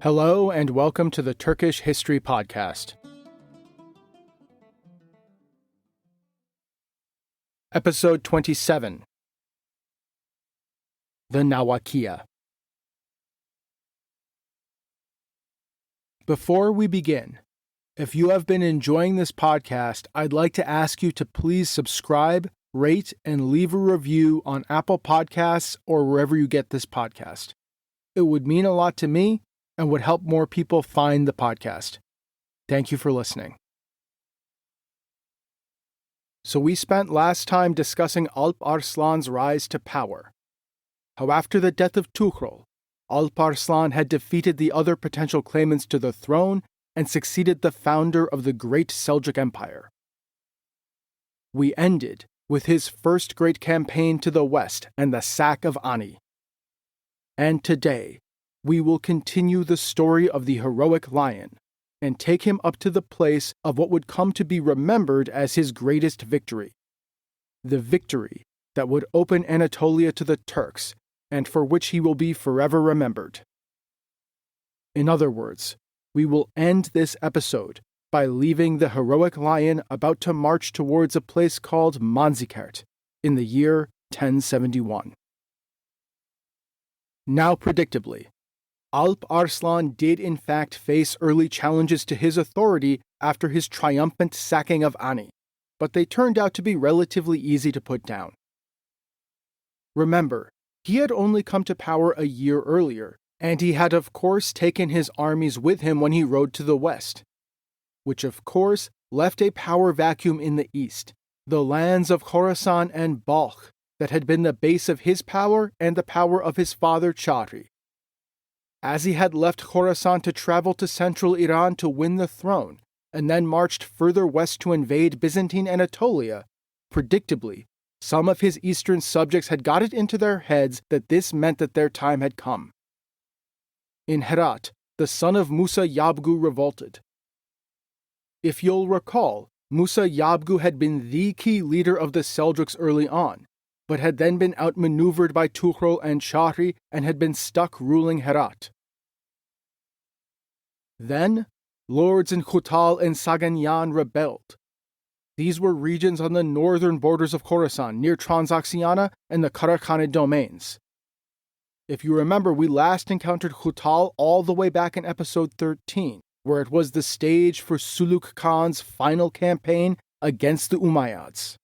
Hello and welcome to the Turkish History Podcast. Episode 27. The Nawakiyya. Before we begin, if you have been enjoying this podcast, I'd like to ask you to please subscribe, rate, and leave a review on Apple Podcasts or wherever you get this podcast. It would mean a lot to me and would help more people find the podcast. Thank you for listening. So we spent last time discussing Alp Arslan's rise to power. How after the death of Tugrul, Alp Arslan had defeated the other potential claimants to the throne and succeeded the founder of the great Seljuk Empire. We ended with his first great campaign to the west and the sack of Ani. And today, we will continue the story of the heroic lion and take him up to the place of what would come to be remembered as his greatest victory. The victory that would open Anatolia to the Turks and for which he will be forever remembered. In other words, we will end this episode by leaving the heroic lion about to march towards a place called Manzikert in the year 1071. Now, predictably, Alp Arslan did in fact face early challenges to his authority after his triumphant sacking of Ani, but they turned out to be relatively easy to put down. Remember, he had only come to power a year earlier, and he had of course taken his armies with him when he rode to the west, which of course left a power vacuum in the east, the lands of Khorasan and Balkh that had been the base of his power and the power of his father Chari. As he had left Khorasan to travel to central Iran to win the throne, and then marched further west to invade Byzantine Anatolia, predictably, some of his eastern subjects had got it into their heads that this meant that their time had come. In Herat, the son of Musa Yabgu revolted. If you'll recall, Musa Yabgu had been the key leader of the Seljuks early on, but had then been outmaneuvered by Tugrul and Chari and had been stuck ruling Herat. Then, lords in Khutal and Saganyan rebelled. These were regions on the northern borders of Khorasan, near Transoxiana and the Karakhanid domains. If you remember, we last encountered Khutal all the way back in episode 13, where it was the stage for Seljuk Khan's final campaign against the Umayyads.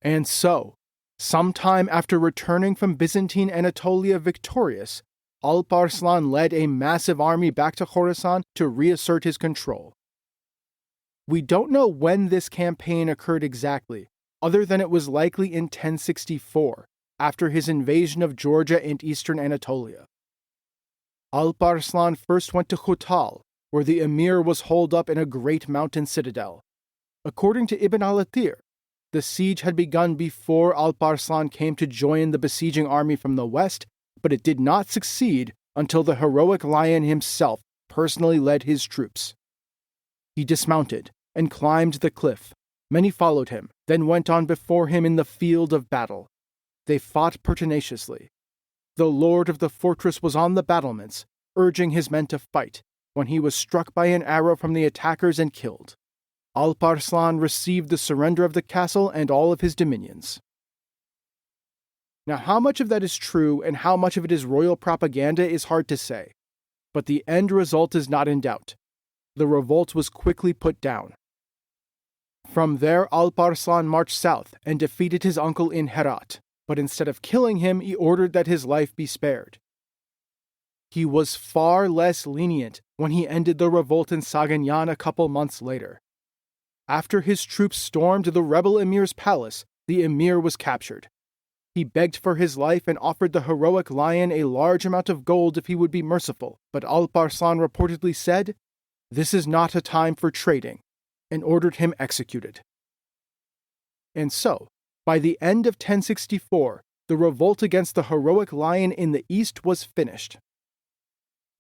And so, sometime after returning from Byzantine Anatolia victorious, Alp Arslan led a massive army back to Khorasan to reassert his control. We don't know when this campaign occurred exactly, other than it was likely in 1064, after his invasion of Georgia and eastern Anatolia. Alp Arslan first went to Khutal, where the emir was holed up in a great mountain citadel. According to Ibn al-Athir, the siege had begun before Alp Arslan came to join the besieging army from the west, but it did not succeed until the heroic lion himself personally led his troops. He dismounted and climbed the cliff. Many followed him, then went on before him in the field of battle. They fought pertinaciously. The lord of the fortress was on the battlements, urging his men to fight, when he was struck by an arrow from the attackers and killed. Alp Arslan received the surrender of the castle and all of his dominions. Now, how much of that is true and how much of it is royal propaganda is hard to say, but the end result is not in doubt. The revolt was quickly put down. From there, Alp Arslan marched south and defeated his uncle in Herat, but instead of killing him, he ordered that his life be spared. He was far less lenient when he ended the revolt in Saganyan a couple months later. After his troops stormed the rebel emir's palace, the emir was captured. He begged for his life and offered the heroic lion a large amount of gold if he would be merciful, but Alp Arslan reportedly said, "This is not a time for trading," and ordered him executed. And so, by the end of 1064, the revolt against the heroic lion in the east was finished.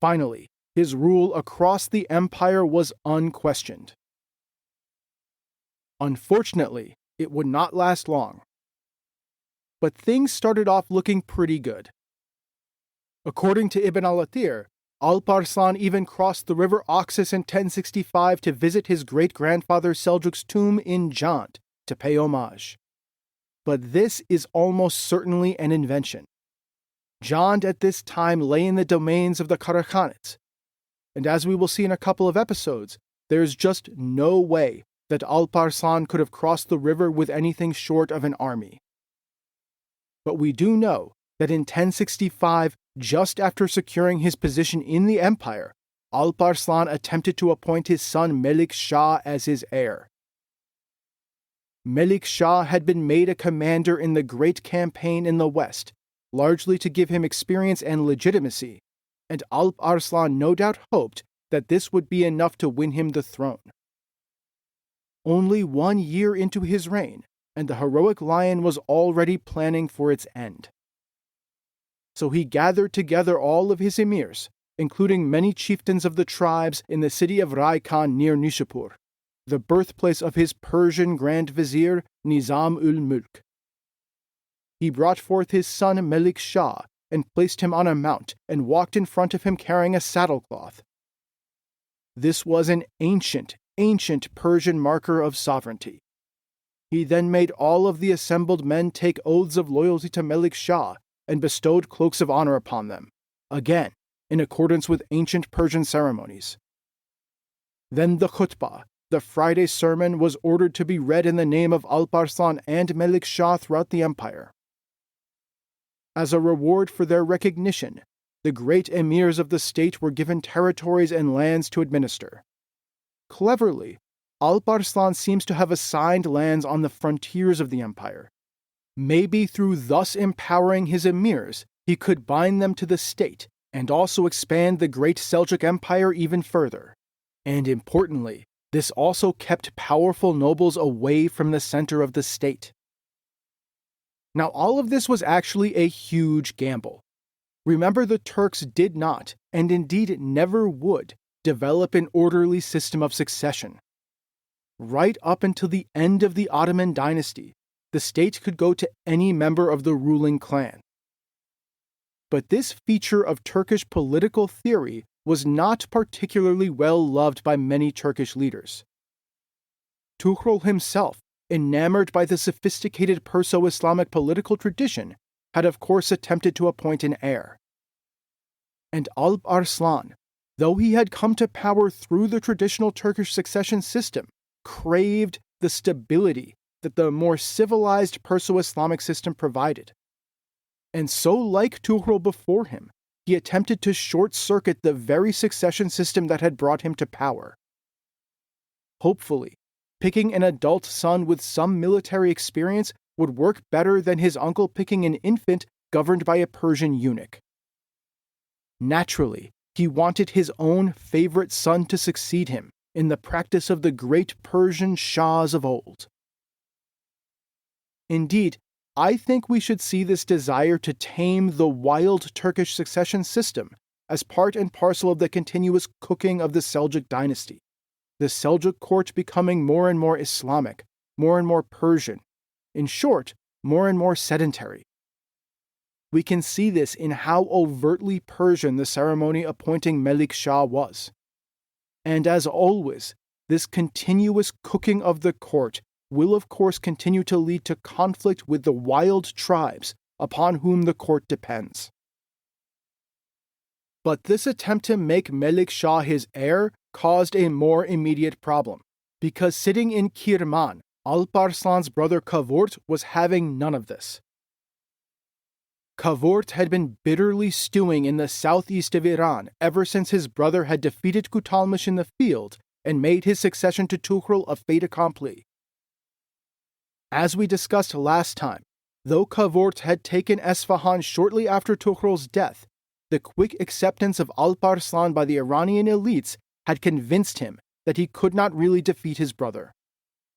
Finally, his rule across the empire was unquestioned. Unfortunately, it would not last long. But things started off looking pretty good. According to Ibn al-Athir, Alp Arslan even crossed the river Oxus in 1065 to visit his great-grandfather Seljuk's tomb in Jand to pay homage. But this is almost certainly an invention. Jand at this time lay in the domains of the Karakhanids, and as we will see in a couple of episodes, there is just no way that Alp Arslan could have crossed the river with anything short of an army. But we do know that in 1065, just after securing his position in the empire, Alp Arslan attempted to appoint his son Melik Shah as his heir. Melik Shah had been made a commander in the Great Campaign in the west, largely to give him experience and legitimacy, and Alp Arslan no doubt hoped that this would be enough to win him the throne. Only 1 year into his reign, and the heroic lion was already planning for its end. So he gathered together all of his emirs, including many chieftains of the tribes in the city of Raikan near Nishapur, the birthplace of his Persian Grand Vizier Nizam-ul-Mulk. He brought forth his son Melik Shah and placed him on a mount and walked in front of him carrying a saddlecloth. This was an ancient Persian marker of sovereignty. He then made all of the assembled men take oaths of loyalty to Melik Shah and bestowed cloaks of honor upon them, again, in accordance with ancient Persian ceremonies. Then the khutbah, the Friday sermon, was ordered to be read in the name of Alp Arslan and Melik Shah throughout the empire. As a reward for their recognition, the great emirs of the state were given territories and lands to administer. Cleverly, Alp Arslan seems to have assigned lands on the frontiers of the empire. Maybe through thus empowering his emirs, he could bind them to the state and also expand the great Seljuk Empire even further. And importantly, this also kept powerful nobles away from the center of the state. Now, all of this was actually a huge gamble. Remember, the Turks did not, and indeed never would, develop an orderly system of succession. Right up until the end of the Ottoman dynasty, the state could go to any member of the ruling clan. But this feature of Turkish political theory was not particularly well loved by many Turkish leaders. Tughral himself, enamored by the sophisticated Perso-Islamic political tradition, had of course attempted to appoint an heir. And Alp Arslan, though he had come to power through the traditional Turkish succession system, craved the stability that the more civilized Perso-Islamic system provided. And so, like Tughral before him, he attempted to short-circuit the very succession system that had brought him to power. Hopefully, picking an adult son with some military experience would work better than his uncle picking an infant governed by a Persian eunuch. Naturally, he wanted his own favorite son to succeed him in the practice of the great Persian shahs of old. Indeed, I think we should see this desire to tame the wild Turkish succession system as part and parcel of the continuous cooking of the Seljuk dynasty, the Seljuk Court becoming more and more Islamic, more and more Persian, in short, more and more sedentary. We can see this in how overtly Persian the ceremony appointing Melik Shah was. And as always, this continuous cooking of the court will of course continue to lead to conflict with the wild tribes upon whom the court depends. But this attempt to make Melik Shah his heir caused a more immediate problem, because sitting in Kirman, Alp Arslan's brother Kavurt was having none of this. Kavurt had been bitterly stewing in the southeast of Iran ever since his brother had defeated Kutalmish in the field and made his succession to Tughral a fait accompli. As we discussed last time, though Kavurt had taken Esfahan shortly after Tughral's death, the quick acceptance of Alp Arslan by the Iranian elites had convinced him that he could not really defeat his brother.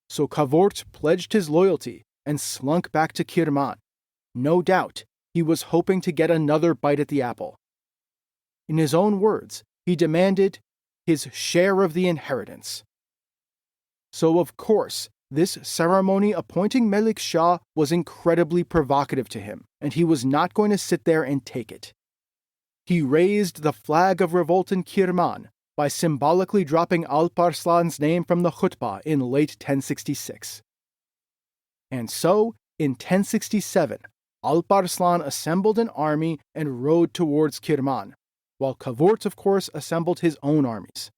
So Kavurt pledged his loyalty and slunk back to Kirman. No doubt, he was hoping to get another bite at the apple. In his own words, he demanded his share of the inheritance. So of course, this ceremony appointing Melik Shah was incredibly provocative to him, and he was not going to sit there and take it. He raised the flag of revolt in Kirman by symbolically dropping Alp Arslan's name from the khutbah in late 1066. And so, in 1067, Alp Arslan assembled an army and rode towards Kirman, while Kavurt, of course, assembled his own armies.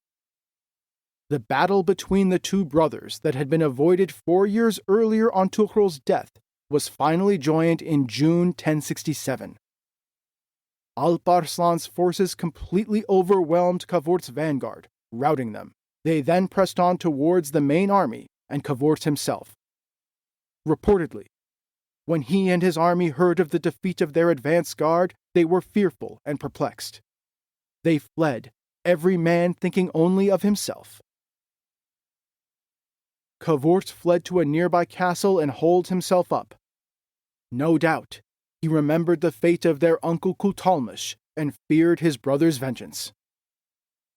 The battle between the two brothers that had been avoided 4 years earlier on Tukhrul's death was finally joined in June 1067. Alp Arslan's forces completely overwhelmed Kavurt's vanguard, routing them. They then pressed on towards the main army and Kavurt himself. Reportedly, when he and his army heard of the defeat of their advance guard, they were fearful and perplexed. They fled, every man thinking only of himself. Kavurt fled to a nearby castle and holed himself up. No doubt, he remembered the fate of their uncle Kutalmish and feared his brother's vengeance.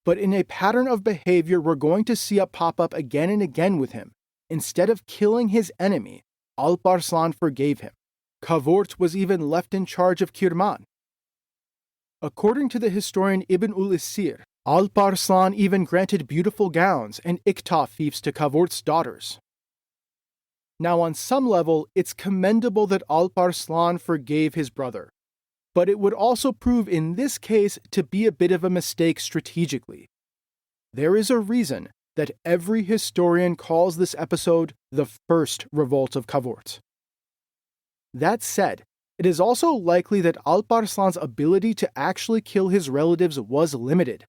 But in a pattern of behavior we're going to see pop up again and again with him, instead of killing his enemy, Alp Arslan forgave him. Kavurt was even left in charge of Kirman. According to the historian Ibn ul-Isir, Alp Arslan even granted beautiful gowns and iktaf fiefs to Kavurt's daughters. Now, on some level, it's commendable that Alp Arslan forgave his brother, but it would also prove in this case to be a bit of a mistake strategically. There is a reason that every historian calls this episode the first revolt of Kavurt. That said, it is also likely that Alp Arslan's ability to actually kill his relatives was limited.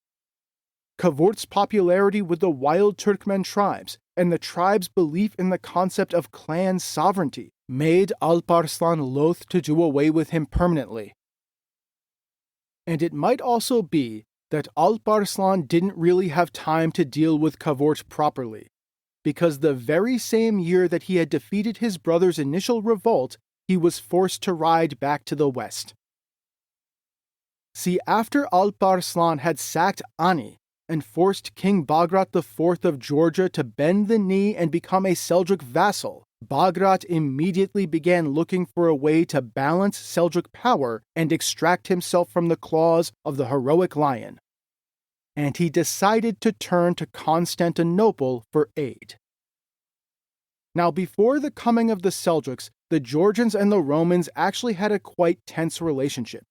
Kavurt's popularity with the wild Turkmen tribes and the tribes' belief in the concept of clan sovereignty made Alp Arslan loath to do away with him permanently. And it might also be that Alp Arslan didn't really have time to deal with Kavurt properly, because the very same year that he had defeated his brother's initial revolt, he was forced to ride back to the west. See, after Alp Arslan had sacked Ani and forced King Bagrat IV of Georgia to bend the knee and become a Seljuk vassal, Bagrat immediately began looking for a way to balance Seljuk power and extract himself from the claws of the heroic lion. And he decided to turn to Constantinople for aid. Now, before the coming of the Seljuks, the Georgians and the Romans actually had a quite tense relationship.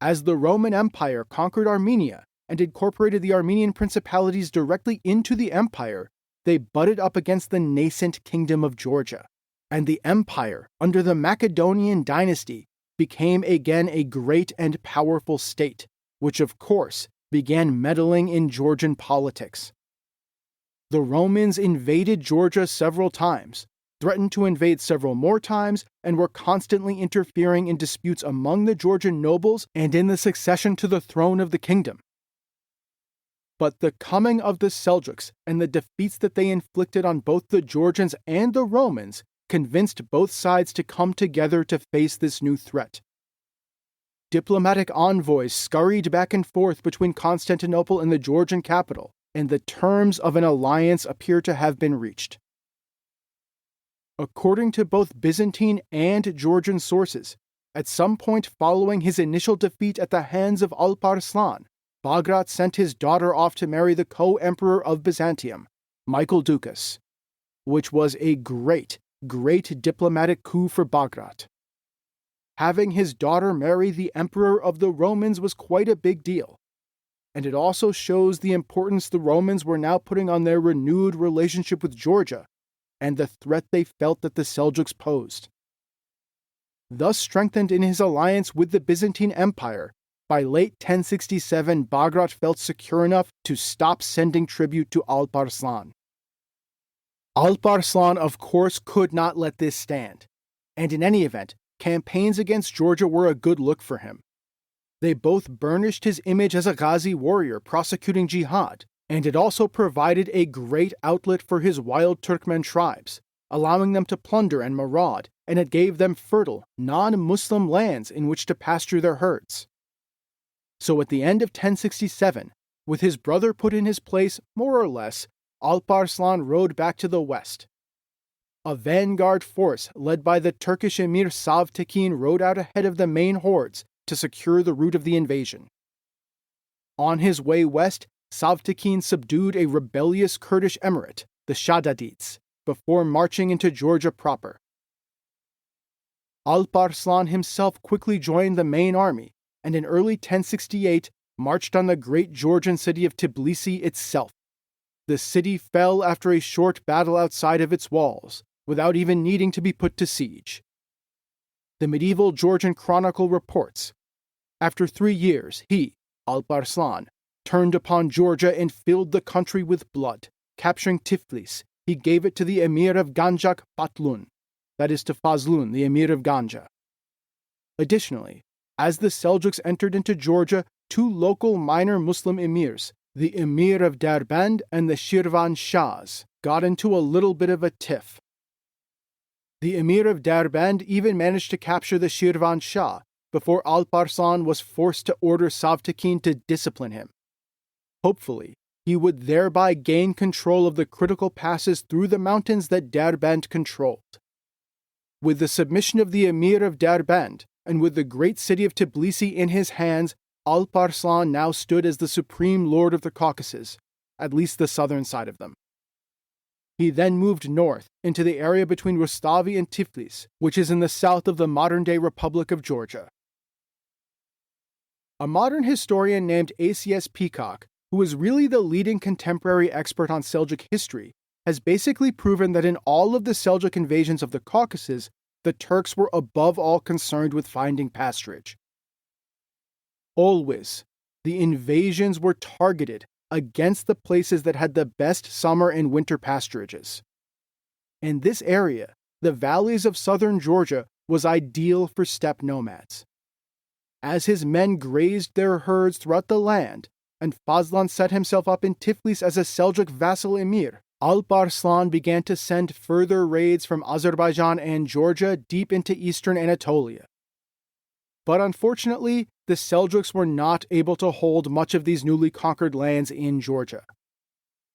As the Roman Empire conquered Armenia and incorporated the Armenian principalities directly into the empire, they butted up against the nascent kingdom of Georgia, and the empire, under the Macedonian dynasty, became again a great and powerful state, which of course began meddling in Georgian politics. The Romans invaded Georgia several times, threatened to invade several more times, and were constantly interfering in disputes among the Georgian nobles and in the succession to the throne of the kingdom. But the coming of the Seljuks and the defeats that they inflicted on both the Georgians and the Romans convinced both sides to come together to face this new threat. Diplomatic envoys scurried back and forth between Constantinople and the Georgian capital, and the terms of an alliance appear to have been reached. According to both Byzantine and Georgian sources, at some point following his initial defeat at the hands of Alp Arslan, Bagrat sent his daughter off to marry the co-emperor of Byzantium, Michael Dukas, which was a great diplomatic coup for Bagrat. Having his daughter marry the emperor of the Romans was quite a big deal, and it also shows the importance the Romans were now putting on their renewed relationship with Georgia and the threat they felt that the Seljuks posed. Thus strengthened in his alliance with the Byzantine Empire, by late 1067, Bagrat felt secure enough to stop sending tribute to Alp Arslan. Alp Arslan, of course, could not let this stand, and in any event, campaigns against Georgia were a good look for him. They both burnished his image as a Ghazi warrior prosecuting jihad, and it also provided a great outlet for his wild Turkmen tribes, allowing them to plunder and maraud, and it gave them fertile, non-Muslim lands in which to pasture their herds. So at the end of 1067, with his brother put in his place, more or less, Alp Arslan rode back to the west. A vanguard force led by the Turkish Emir Savtekin rode out ahead of the main hordes to secure the route of the invasion. On his way west, Savtekin subdued a rebellious Kurdish emirate, the Shaddadids, before marching into Georgia proper. Alp Arslan himself quickly joined the main army, and in early 1068 marched on the great Georgian city of Tbilisi itself. The city fell after a short battle outside of its walls, without even needing to be put to siege. The medieval Georgian chronicle reports, after 3 years, he, Alp Arslan, turned upon Georgia and filled the country with blood. Capturing Tiflis, he gave it to the Emir of Ganjak Fatlun, that is to Fazlun, the Emir of Ganja. Additionally, as the Seljuks entered into Georgia, 2 local minor Muslim emirs, the Emir of Derbend and the Shirvan Shahs, got into a little bit of a tiff. The Emir of Derbend even managed to capture the Shirvan Shah before Alp Arslan was forced to order Savtekin to discipline him. Hopefully, he would thereby gain control of the critical passes through the mountains that Derbend controlled. With the submission of the Emir of Derbend, and with the great city of Tbilisi in his hands, Alp Arslan now stood as the supreme lord of the Caucasus, at least the southern side of them. He then moved north into the area between Rustavi and Tiflis, which is in the south of the modern-day Republic of Georgia. A modern historian named A.C.S. Peacock, who is really the leading contemporary expert on Seljuk history, has basically proven that in all of the Seljuk invasions of the Caucasus, the Turks were above all concerned with finding pasturage. Always, the invasions were targeted against the places that had the best summer and winter pasturages. In this area, the valleys of southern Georgia was ideal for steppe nomads. As his men grazed their herds throughout the land, and Fazlan set himself up in Tiflis as a Seljuk vassal emir, Alp Arslan began to send further raids from Azerbaijan and Georgia deep into eastern Anatolia. But unfortunately, the Seljuks were not able to hold much of these newly conquered lands in Georgia.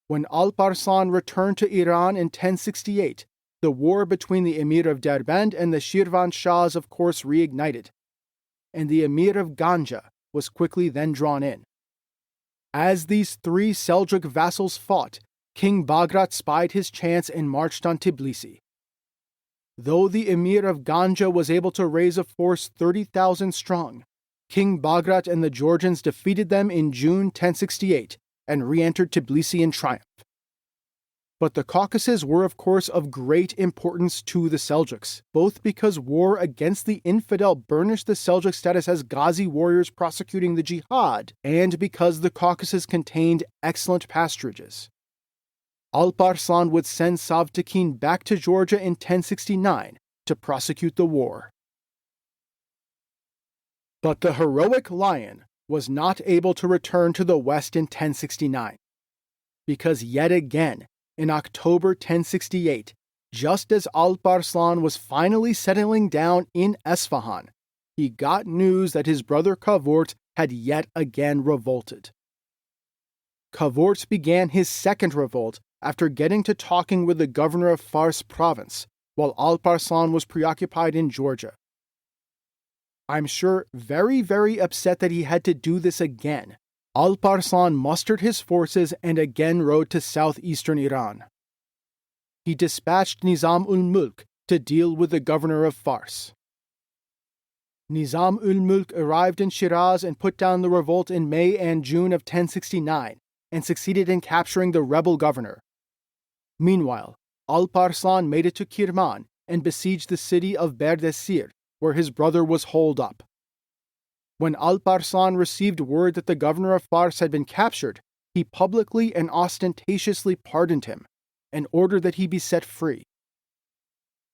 When Alp Arslan returned to Iran in 1068, the war between the Emir of Derbend and the Shirvan Shahs of course reignited, and the Emir of Ganja was quickly then drawn in. As these 3 Seljuk vassals fought, King Bagrat spied his chance and marched on Tbilisi. Though the Emir of Ganja was able to raise a force 30,000 strong, King Bagrat and the Georgians defeated them in June 1068 and re-entered Tbilisi in triumph. But the Caucasus were of course of great importance to the Seljuks, both because war against the infidel burnished the Seljuk status as Ghazi warriors prosecuting the jihad, and because the Caucasus contained excellent pasturages. Alp Arslan would send Savtekin back to Georgia in 1069 to prosecute the war. But the heroic lion was not able to return to the west in 1069, because yet again, in October 1068, just as Alp Arslan was finally settling down in Esfahan, he got news that his brother Kavurt had yet again revolted. Kavurt began his second revolt after getting to talking with the governor of Fars province, while Alp Arslan was preoccupied in Georgia. I'm sure very, very upset that he had to do this again, Alp Arslan mustered his forces and again rode to southeastern Iran. He dispatched Nizam-ul-Mulk to deal with the governor of Fars. Nizam-ul-Mulk arrived in Shiraz and put down the revolt in May and June of 1069, and succeeded in capturing the rebel governor. Meanwhile, Alp Arslan made it to Kirman and besieged the city of Berdesir, where his brother was holed up. When Alp Arslan received word that the governor of Fars had been captured, he publicly and ostentatiously pardoned him, and ordered that he be set free.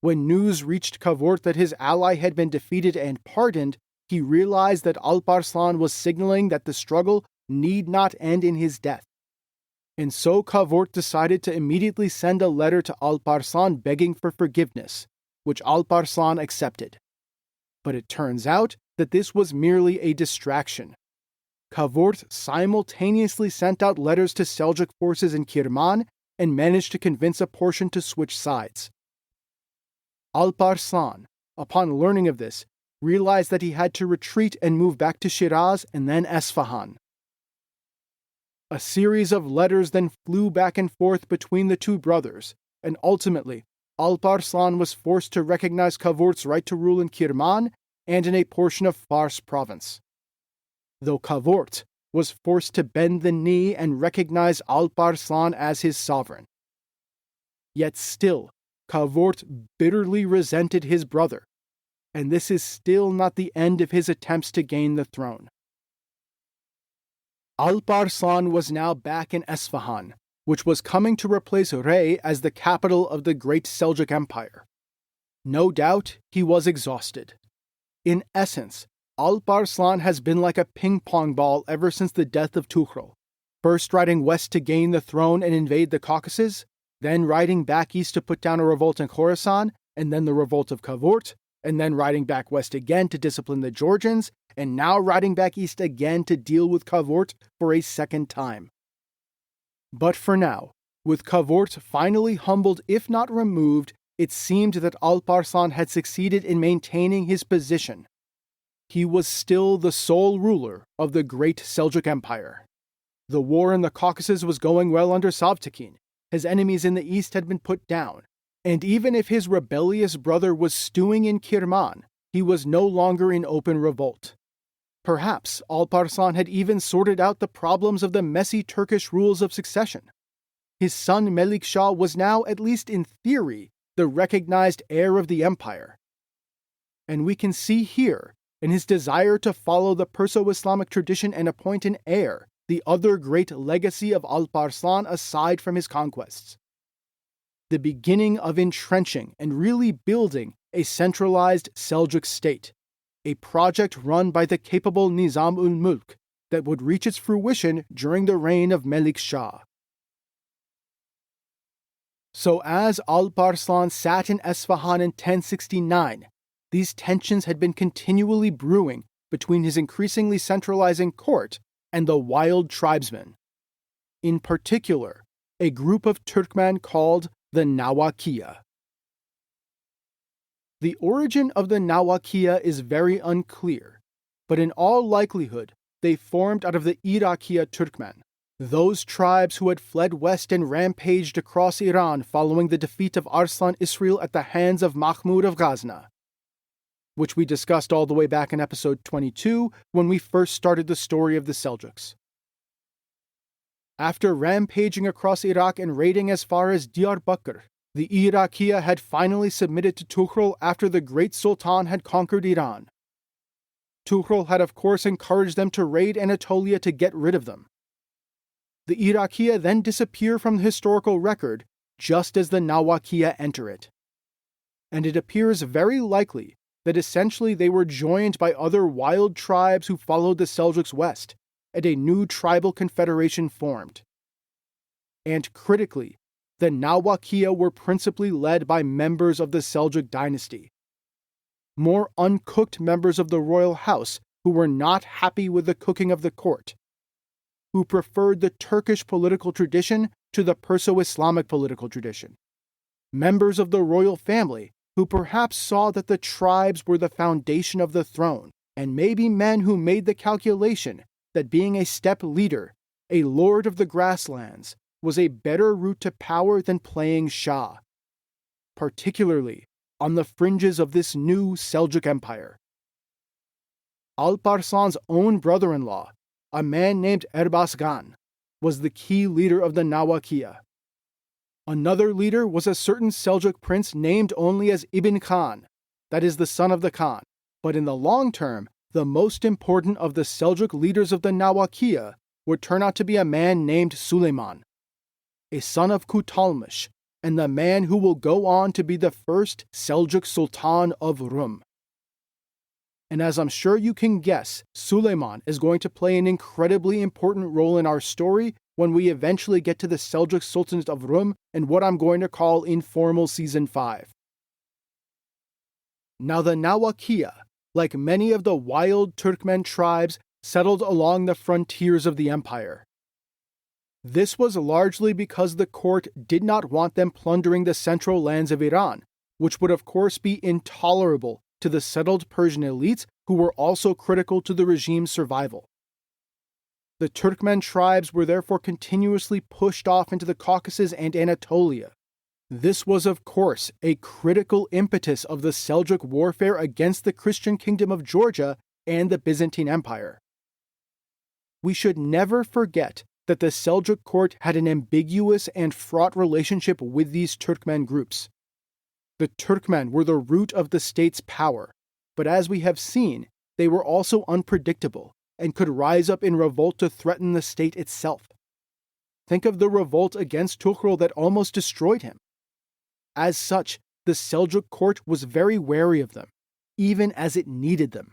When news reached Kavurt that his ally had been defeated and pardoned, he realized that Alp Arslan was signaling that the struggle need not end in his death. And so Kavurt decided to immediately send a letter to Alp Arslan begging for forgiveness, which Alp Arslan accepted. But it turns out that this was merely a distraction. Kavurt simultaneously sent out letters to Seljuk forces in Kirman and managed to convince a portion to switch sides. Alp Arslan, upon learning of this, realized that he had to retreat and move back to Shiraz and then Esfahan. A series of letters then flew back and forth between the two brothers, and ultimately, Alp Arslan was forced to recognize Kavurt's right to rule in Kirman and in a portion of Fars province. Though Kavurt was forced to bend the knee and recognize Alp Arslan as his sovereign. Yet still, Kavurt bitterly resented his brother, and this is still not the end of his attempts to gain the throne. Alp Arslan was now back in Esfahan, which was coming to replace Rey as the capital of the great Seljuk Empire. No doubt he was exhausted. In essence, Alp Arslan has been like a ping-pong ball ever since the death of Tughral, first riding west to gain the throne and invade the Caucasus, then riding back east to put down a revolt in Khorasan, and then the revolt of Kavurt, and then riding back west again to discipline the Georgians, and now riding back east again to deal with Kavurt for a second time. But for now, with Kavurt finally humbled if not removed, it seemed that Alp Arslan had succeeded in maintaining his position. He was still the sole ruler of the great Seljuk Empire. The war in the Caucasus was going well under Savtakin. His enemies in the east had been put down, and even if his rebellious brother was stewing in Kirman, he was no longer in open revolt. Perhaps Alp Arslan had even sorted out the problems of the messy Turkish rules of succession. His son Melik Shah was now, at least in theory, the recognized heir of the empire. And we can see here, in his desire to follow the Perso-Islamic tradition and appoint an heir, the other great legacy of Alp Arslan aside from his conquests. The beginning of entrenching and really building a centralized Seljuk state, a project run by the capable Nizam-ul-Mulk that would reach its fruition during the reign of Melik Shah. So as Alp Arslan sat in Esfahan in 1069, these tensions had been continually brewing between his increasingly centralizing court and the wild tribesmen. In particular, a group of Turkmen called the Nawakiyya. The origin of the Nawakiyya is very unclear, but in all likelihood they formed out of the Iraqiyya Turkmen, those tribes who had fled west and rampaged across Iran following the defeat of Arslan Israel at the hands of Mahmud of Ghazna, which we discussed all the way back in episode 22 when we first started the story of the Seljuks. After rampaging across Iraq and raiding as far as Diyarbakir, the Iraqiyya had finally submitted to Tughral after the great Sultan had conquered Iran. Tughral had of course encouraged them to raid Anatolia to get rid of them. The Iraqiyya then disappear from the historical record just as the Nawakiyya enter it. And it appears very likely that essentially they were joined by other wild tribes who followed the Seljuks west, and a new tribal confederation formed. And critically, the Nawakiyya were principally led by members of the Seljuk dynasty. More uncooked members of the royal house who were not happy with the cooking of the court, who preferred the Turkish political tradition to the Perso-Islamic political tradition. Members of the royal family who perhaps saw that the tribes were the foundation of the throne, and maybe men who made the calculation that being a steppe leader, a lord of the grasslands, was a better route to power than playing Shah, particularly on the fringes of this new Seljuk Empire. Alp Arslan's own brother-in-law, a man named Erbasgan, was the key leader of the Nawakiyya. Another leader was a certain Seljuk prince named only as Ibn Khan, that is the son of the Khan, but in the long term, the most important of the Seljuk leaders of the Nawakiyya would turn out to be a man named Suleiman, a son of Kutalmish, and the man who will go on to be the first Seljuk Sultan of Rum. And as I'm sure you can guess, Suleiman is going to play an incredibly important role in our story when we eventually get to the Seljuk Sultanate of Rum and what I'm going to call informal Season 5. Now the Nawakiyya, like many of the wild Turkmen tribes, settled along the frontiers of the empire. This was largely because the court did not want them plundering the central lands of Iran, which would of course be intolerable to the settled Persian elites who were also critical to the regime's survival. The Turkmen tribes were therefore continuously pushed off into the Caucasus and Anatolia. This was, of course, a critical impetus of the Seljuk warfare against the Christian kingdom of Georgia and the Byzantine Empire. We should never forget that the Seljuk court had an ambiguous and fraught relationship with these Turkmen groups. The Turkmen were the root of the state's power, but as we have seen, they were also unpredictable and could rise up in revolt to threaten the state itself. Think of the revolt against Tughral that almost destroyed him. As such, the Seljuk court was very wary of them, even as it needed them.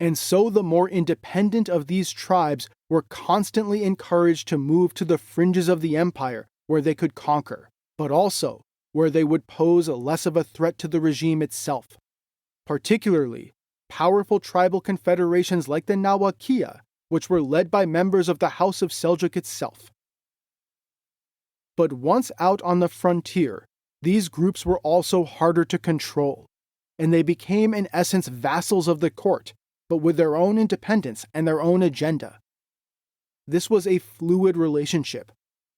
And so the more independent of these tribes were constantly encouraged to move to the fringes of the empire where they could conquer, but also where they would pose less of a threat to the regime itself. Particularly, powerful tribal confederations like the Nawakiyya, which were led by members of the House of Seljuk itself. But once out on the frontier, these groups were also harder to control, and they became in essence vassals of the court, but with their own independence and their own agenda. This was a fluid relationship,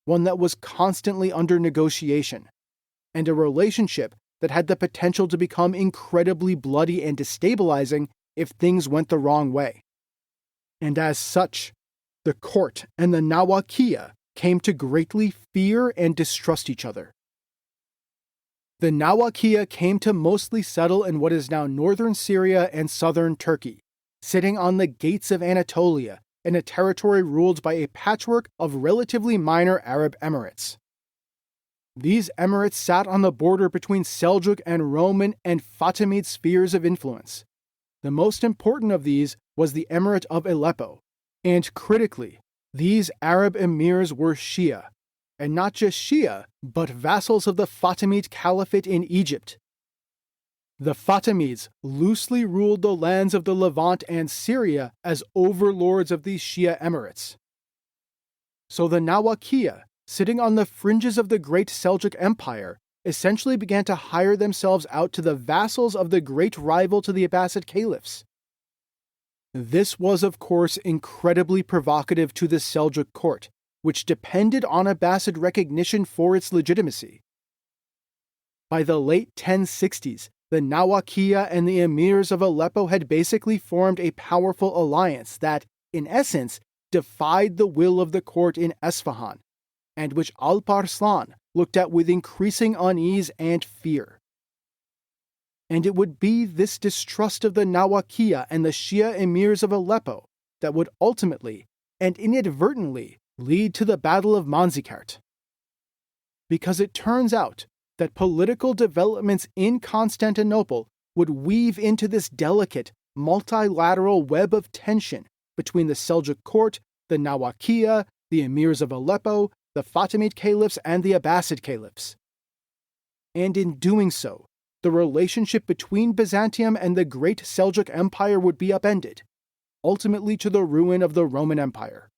one that was constantly under negotiation, and a relationship that had the potential to become incredibly bloody and destabilizing if things went the wrong way. And as such, the court and the Nawakiyya came to greatly fear and distrust each other. The Nawakiyya came to mostly settle in what is now northern Syria and southern Turkey, sitting on the gates of Anatolia in a territory ruled by a patchwork of relatively minor Arab emirates. These emirates sat on the border between Seljuk and Roman and Fatimid spheres of influence. The most important of these was the Emirate of Aleppo, and critically, these Arab emirs were Shia, and not just Shia, but vassals of the Fatimid Caliphate in Egypt. The Fatimids loosely ruled the lands of the Levant and Syria as overlords of these Shia emirates. So the Nawakiyya, sitting on the fringes of the great Seljuk Empire, essentially began to hire themselves out to the vassals of the great rival to the Abbasid Caliphs. This was, of course, incredibly provocative to the Seljuk court, which depended on Abbasid recognition for its legitimacy. By the late 1060s, the Nawakiyya and the Emirs of Aleppo had basically formed a powerful alliance that, in essence, defied the will of the court in Esfahan, and which Alp Arslan looked at with increasing unease and fear. And it would be this distrust of the Nawakiyya and the Shia Emirs of Aleppo that would ultimately, and inadvertently, lead to the Battle of Manzikert. Because it turns out that political developments in Constantinople would weave into this delicate, multilateral web of tension between the Seljuk court, the Nawakiyya, the Emirs of Aleppo, the Fatimid Caliphs, and the Abbasid Caliphs. And in doing so, the relationship between Byzantium and the great Seljuk Empire would be upended, ultimately to the ruin of the Roman Empire.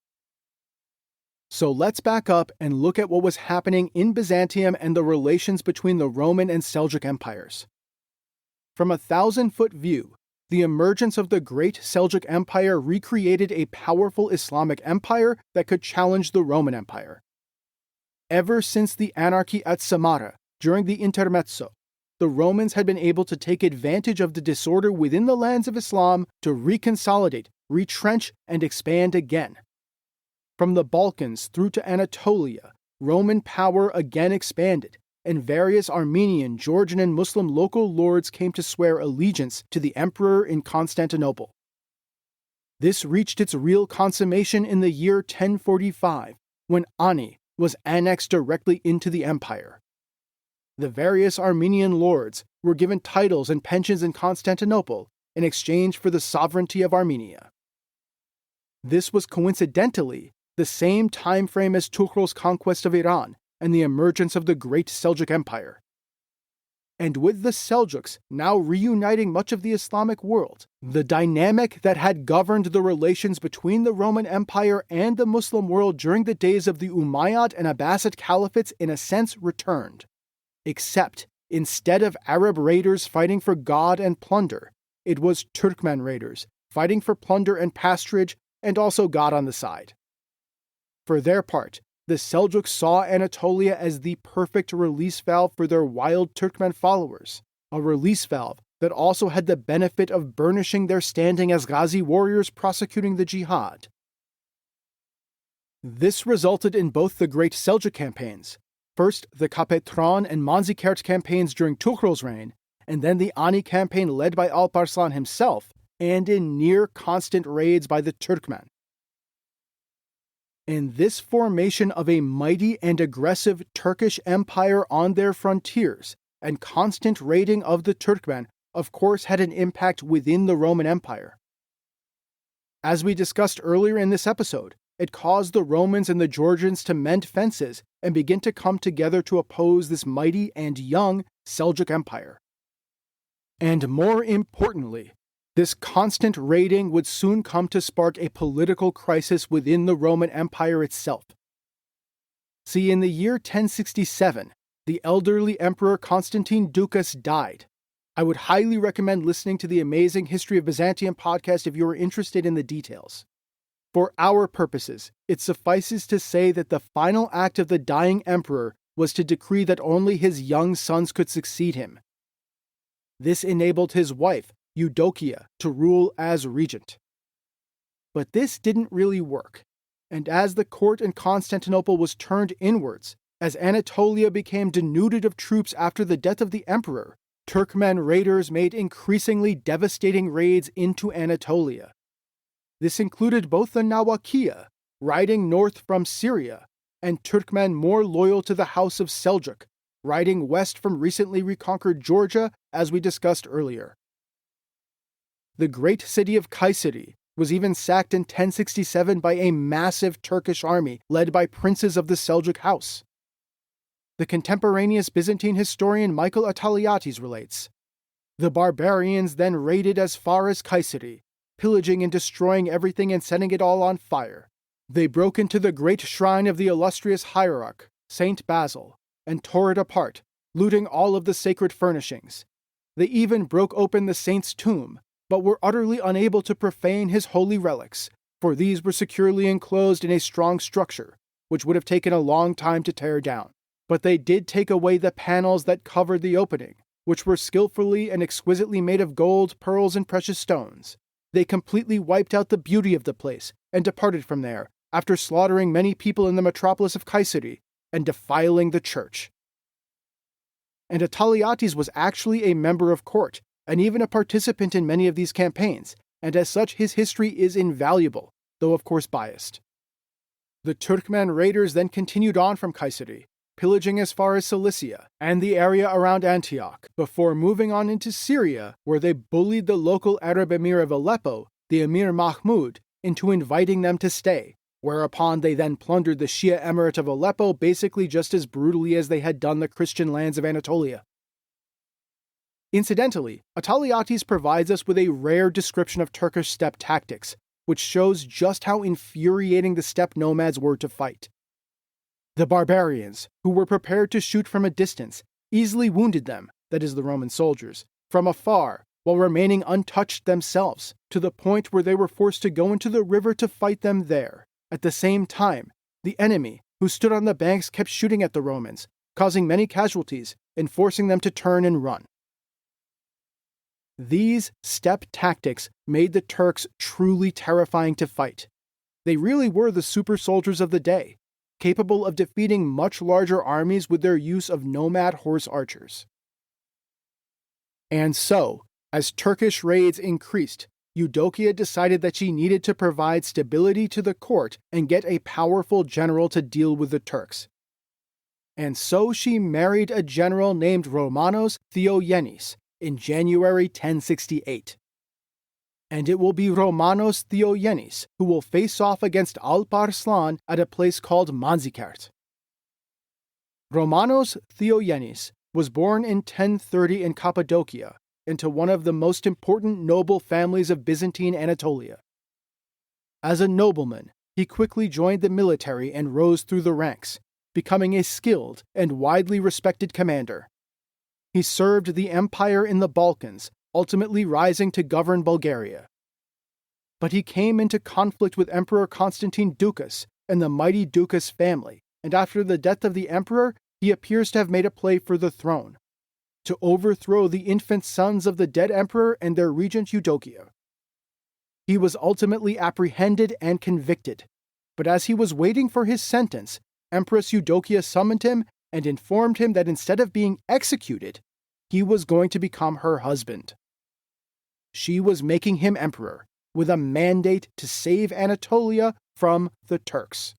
So let's back up and look at what was happening in Byzantium and the relations between the Roman and Seljuk empires. From a 1,000-foot view, the emergence of the great Seljuk Empire recreated a powerful Islamic empire that could challenge the Roman Empire. Ever since the anarchy at Samarra during the Intermezzo, the Romans had been able to take advantage of the disorder within the lands of Islam to reconsolidate, retrench, and expand again. From the Balkans through to Anatolia, Roman power again expanded, and various Armenian, Georgian, and Muslim local lords came to swear allegiance to the emperor in Constantinople. This reached its real consummation in the year 1045, when Ani was annexed directly into the empire. The various Armenian lords were given titles and pensions in Constantinople in exchange for the sovereignty of Armenia. This was coincidentally the same time frame as Tughral's conquest of Iran and the emergence of the great Seljuk Empire. And with the Seljuks now reuniting much of the Islamic world, the dynamic that had governed the relations between the Roman Empire and the Muslim world during the days of the Umayyad and Abbasid Caliphates in a sense returned, except Instead of Arab raiders fighting for God and plunder, it was Turkmen raiders fighting for plunder and pasturage, and also God on the side. For their part, the Seljuks saw Anatolia as the perfect release valve for their wild Turkmen followers, a release valve that also had the benefit of burnishing their standing as Ghazi warriors prosecuting the jihad. This resulted in both the Great Seljuk campaigns, first the Kapetran and Manzikert campaigns during Tughrul's reign, and then the Ani campaign led by Alp Arslan himself, and in near-constant raids by the Turkmen. And this formation of a mighty and aggressive Turkish empire on their frontiers, and constant raiding of the Turkmen, of course had an impact within the Roman Empire. As we discussed earlier in this episode, it caused the Romans and the Georgians to mend fences and begin to come together to oppose this mighty and young Seljuk Empire. And more importantly, this constant raiding would soon come to spark a political crisis within the Roman Empire itself. See, in the year 1067, the elderly Emperor Constantine Ducas died. I would highly recommend listening to the Amazing History of Byzantium podcast if you are interested in the details. For our purposes, it suffices to say that the final act of the dying emperor was to decree that only his young sons could succeed him. This enabled his wife, Eudokia, to rule as regent. But this didn't really work, and as the court in Constantinople was turned inwards, as Anatolia became denuded of troops after the death of the emperor, Turkmen raiders made increasingly devastating raids into Anatolia. This included both the Nawakiyya, riding north from Syria, and Turkmen more loyal to the House of Seljuk, riding west from recently reconquered Georgia, as we discussed earlier. The great city of Kayseri was even sacked in 1067 by a massive Turkish army led by princes of the Seljuk house. The contemporaneous Byzantine historian Michael Ataliates relates, "The barbarians then raided as far as Kayseri, pillaging and destroying everything and setting it all on fire. They broke into the great shrine of the illustrious hierarch, Saint Basil, and tore it apart, looting all of the sacred furnishings. They even broke open the saint's tomb, but were utterly unable to profane his holy relics, for these were securely enclosed in a strong structure, which would have taken a long time to tear down. But they did take away the panels that covered the opening, which were skillfully and exquisitely made of gold, pearls, and precious stones. They completely wiped out the beauty of the place and departed from there, after slaughtering many people in the metropolis of Kayseri and defiling the church." And Ataliates was actually a member of court, and even a participant in many of these campaigns, and as such his history is invaluable, though of course biased. The Turkmen raiders then continued on from Kayseri, pillaging as far as Cilicia and the area around Antioch, before moving on into Syria, where they bullied the local Arab Emir of Aleppo, the Emir Mahmud, into inviting them to stay, whereupon they then plundered the Shia Emirate of Aleppo basically just as brutally as they had done the Christian lands of Anatolia. Incidentally, Ataliates provides us with a rare description of Turkish steppe tactics, which shows just how infuriating the steppe nomads were to fight. The barbarians, who were prepared to shoot from a distance, easily wounded them, that is the Roman soldiers, from afar, while remaining untouched themselves, to the point where they were forced to go into the river to fight them there. At the same time, the enemy, who stood on the banks, kept shooting at the Romans, causing many casualties and forcing them to turn and run. These steppe tactics made the Turks truly terrifying to fight. They really were the super soldiers of the day, capable of defeating much larger armies with their use of nomad horse archers. And so, as Turkish raids increased, Eudokia decided that she needed to provide stability to the court and get a powerful general to deal with the Turks. And so she married a general named Romanos Diogenes in January 1068. And it will be Romanos Diogenes who will face off against Alp Arslan at a place called Manzikert. Romanos Diogenes was born in 1030 in Cappadocia, into one of the most important noble families of Byzantine Anatolia. As a nobleman, he quickly joined the military and rose through the ranks, becoming a skilled and widely respected commander. He served the empire in the Balkans, ultimately rising to govern Bulgaria. But he came into conflict with Emperor Constantine Ducas and the mighty Ducas family, and after the death of the emperor, he appears to have made a play for the throne, to overthrow the infant sons of the dead emperor and their regent Eudokia. He was ultimately apprehended and convicted, but as he was waiting for his sentence, Empress Eudokia summoned him and informed him that instead of being executed, he was going to become her husband. She was making him emperor, with a mandate to save Anatolia from the Turks.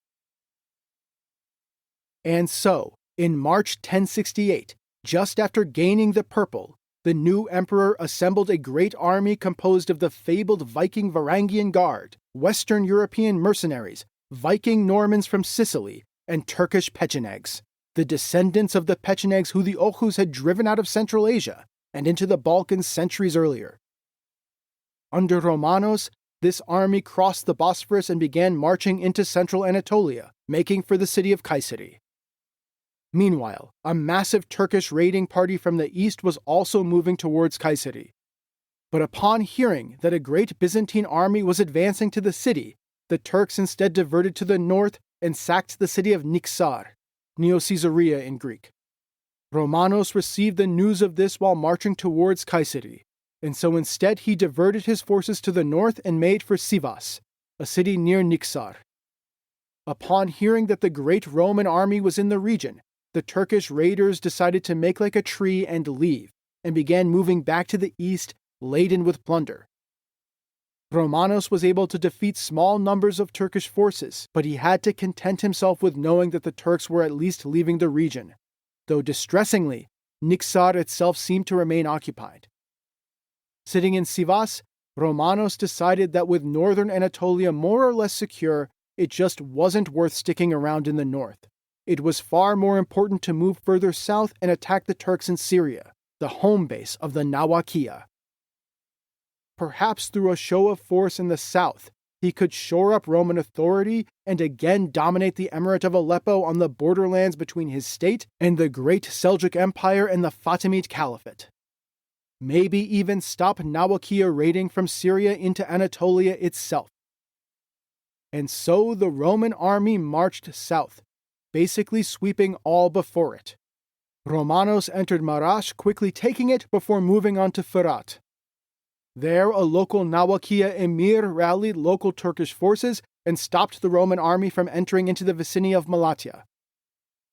And so, in March 1068, just after gaining the purple, the new emperor assembled a great army composed of the fabled Viking Varangian Guard, Western European mercenaries, Viking Normans from Sicily, and Turkish Pechenegs, the descendants of the Pechenegs who the Oghuz had driven out of Central Asia and into the Balkans centuries earlier. Under Romanos, this army crossed the Bosphorus and began marching into central Anatolia, making for the city of Kayseri. Meanwhile, a massive Turkish raiding party from the east was also moving towards Kayseri. But upon hearing that a great Byzantine army was advancing to the city, the Turks instead diverted to the north and sacked the city of Niksar, Neo-Caesarea in Greek. Romanos received the news of this while marching towards Kayseri, and so instead he diverted his forces to the north and made for Sivas, a city near Niksar. Upon hearing that the great Roman army was in the region, the Turkish raiders decided to make like a tree and leave, and began moving back to the east, laden with plunder. Romanos was able to defeat small numbers of Turkish forces, but he had to content himself with knowing that the Turks were at least leaving the region, though distressingly, Niksar itself seemed to remain occupied. Sitting in Sivas, Romanos decided that with northern Anatolia more or less secure, it just wasn't worth sticking around in the north. It was far more important to move further south and attack the Turks in Syria, the home base of the Nawakiyya. Perhaps through a show of force in the south, he could shore up Roman authority and again dominate the Emirate of Aleppo on the borderlands between his state and the great Seljuk Empire and the Fatimid Caliphate. Maybe even stop Nawakiyya raiding from Syria into Anatolia itself. And so the Roman army marched south, basically sweeping all before it. Romanos entered Marash, quickly taking it before moving on to Fırat. There, a local Nawakiyya emir rallied local Turkish forces and stopped the Roman army from entering into the vicinity of Malatya.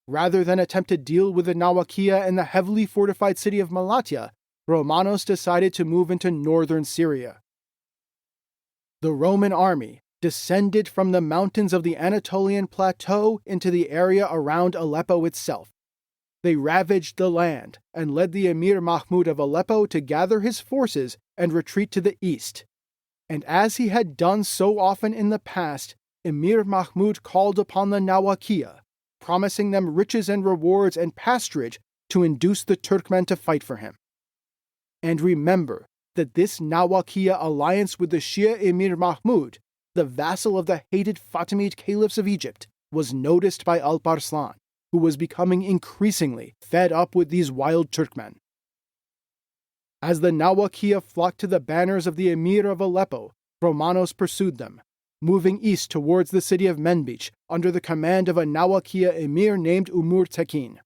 Rather than attempt to deal with the Nawakiyya and the heavily fortified city of Malatya, Romanos decided to move into northern Syria. The Roman army descended from the mountains of the Anatolian plateau into the area around Aleppo itself. They ravaged the land and led the Emir Mahmud of Aleppo to gather his forces and retreat to the east. And as he had done so often in the past, Emir Mahmud called upon the Nawakiyya, promising them riches and rewards and pasturage to induce the Turkmen to fight for him. And remember that this Nawakiyya alliance with the Shia Emir Mahmud, the vassal of the hated Fatimid Caliphs of Egypt, was noticed by Alp Arslan, who was becoming increasingly fed up with these wild Turkmen. As the Nawakiyya flocked to the banners of the Emir of Aleppo, Romanos pursued them, moving east towards the city of Menbich under the command of a Nawakiyya emir named Umur Tekin.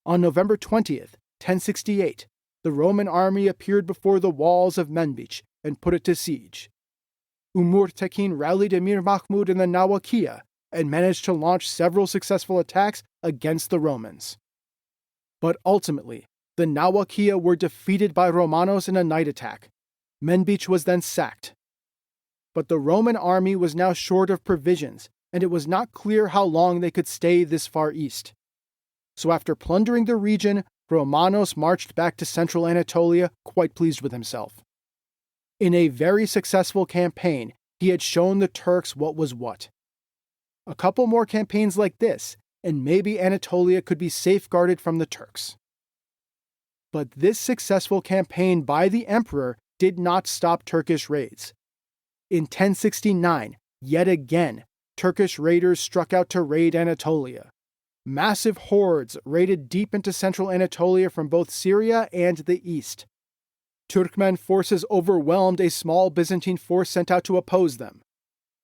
On November 20th, 1068, the Roman army appeared before the walls of Menbich and put it to siege. Umur Tekin rallied Emir Mahmud and the Nawakiyya and managed to launch several successful attacks against the Romans. But ultimately, the Nawakiyya were defeated by Romanos in a night attack. Menbich was then sacked. But the Roman army was now short of provisions, and it was not clear how long they could stay this far east. So after plundering the region, Romanos marched back to central Anatolia, quite pleased with himself. In a very successful campaign, he had shown the Turks what was what. A couple more campaigns like this, and maybe Anatolia could be safeguarded from the Turks. But this successful campaign by the emperor did not stop Turkish raids. In 1069, yet again, Turkish raiders struck out to raid Anatolia. massive hordes raided deep into central Anatolia from both Syria and the east. Turkmen forces overwhelmed a small Byzantine force sent out to oppose them.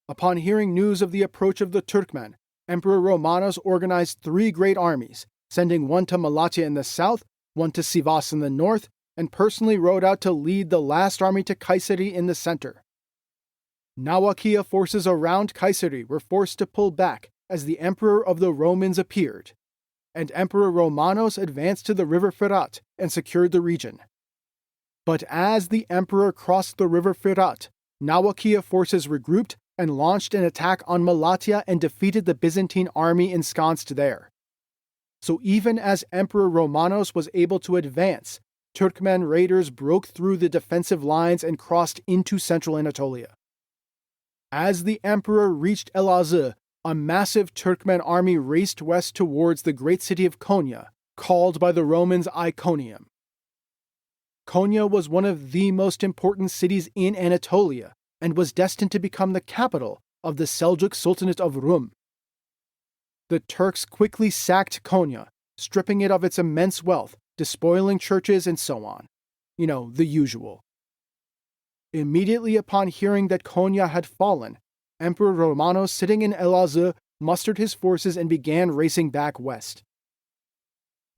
Upon hearing news of the approach of the Turkmen, Emperor Romanos organized 3 great armies, sending one to Malatya in the south, one to Sivas in the north, and personally rode out to lead the last army to Kayseri in the center. Nawakiyya forces around Kayseri were forced to pull back as the Emperor of the Romans appeared, and Emperor Romanos advanced to the river Firat and secured the region. But as the Emperor crossed the river Firat, Nawakiyya forces regrouped and launched an attack on Malatya and defeated the Byzantine army ensconced there. So even as Emperor Romanos was able to advance, Turkmen raiders broke through the defensive lines and crossed into central Anatolia. As the emperor reached Elazığ, a massive Turkmen army raced west towards the great city of Konya, called by the Romans Iconium. Konya was one of the most important cities in Anatolia and was destined to become the capital of the Seljuk Sultanate of Rum. The Turks quickly sacked Konya, stripping it of its immense wealth, despoiling churches, and so on. The usual. Immediately upon hearing that Konya had fallen, Emperor Romanos, sitting in Elazığ, mustered his forces and began racing back west.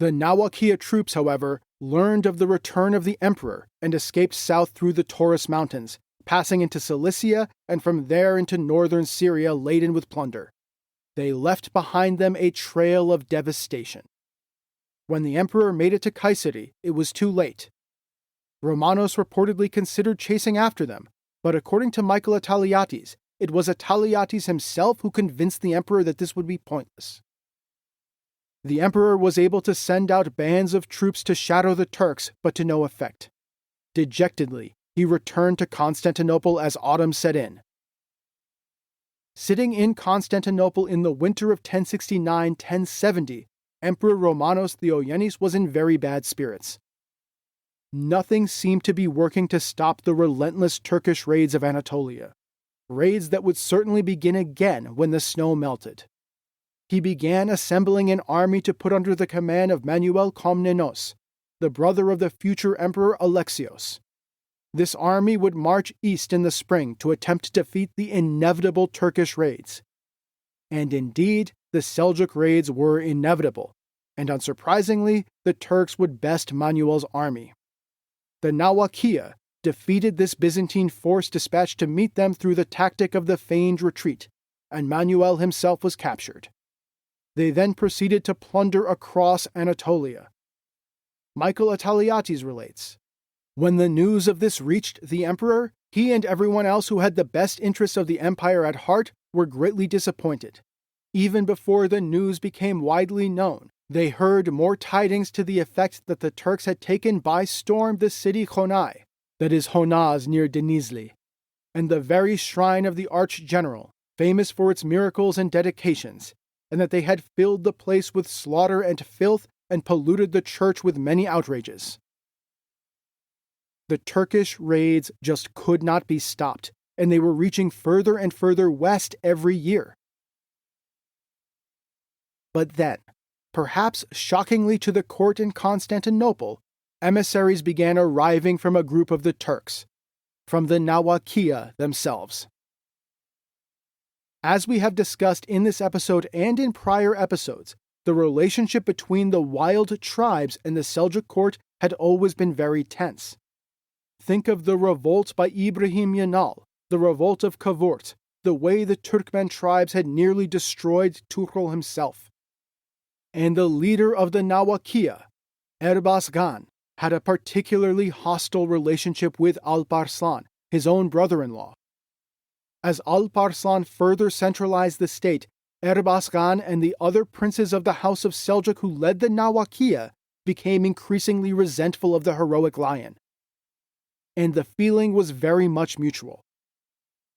The Nawakiyya troops, however, learned of the return of the emperor and escaped south through the Taurus Mountains, passing into Cilicia and from there into northern Syria laden with plunder. They left behind them a trail of devastation. When the emperor made it to Kayseri, it was too late. Romanos reportedly considered chasing after them, but according to Michael Ataliates, it was Ataliates himself who convinced the emperor that this would be pointless. The emperor was able to send out bands of troops to shadow the Turks, but to no effect. Dejectedly, he returned to Constantinople as autumn set in. Sitting in Constantinople in the winter of 1069-1070, Emperor Romanos Diogenes was in very bad spirits. Nothing seemed to be working to stop the relentless Turkish raids of Anatolia, raids that would certainly begin again when the snow melted. He began assembling an army to put under the command of Manuel Komnenos, the brother of the future Emperor Alexios. This army would march east in the spring to attempt to defeat the inevitable Turkish raids. And indeed, the Seljuk raids were inevitable, and unsurprisingly, the Turks would best Manuel's army. The Nawakiyya defeated this Byzantine force dispatched to meet them through the tactic of the feigned retreat, and Manuel himself was captured. They then proceeded to plunder across Anatolia. Michael Ataliates relates, "When the news of this reached the emperor, he and everyone else who had the best interests of the empire at heart were greatly disappointed. Even before the news became widely known, they heard more tidings to the effect that the Turks had taken by storm the city Honai, that is Honaz near Denizli, and the very shrine of the arch-general, famous for its miracles and dedications, and that they had filled the place with slaughter and filth and polluted the church with many outrages." The Turkish raids just could not be stopped, and they were reaching further and further west every year. But then, perhaps shockingly to the court in Constantinople, emissaries began arriving from a group of the Turks, from the Nawakiyya themselves. As we have discussed in this episode and in prior episodes, the relationship between the wild tribes and the Seljuk court had always been very tense. Think of the revolt by Ibrahim Yanal, the revolt of Kavurt, the way the Turkmen tribes had nearly destroyed Tughral himself. And the leader of the Nawakiyya, Erbasgan, had a particularly hostile relationship with Alp Arslan, his own brother-in-law. As Alp Arslan further centralized the state, Erbasgan and the other princes of the House of Seljuk who led the Nawakiyya became increasingly resentful of the heroic lion. And the feeling was very much mutual.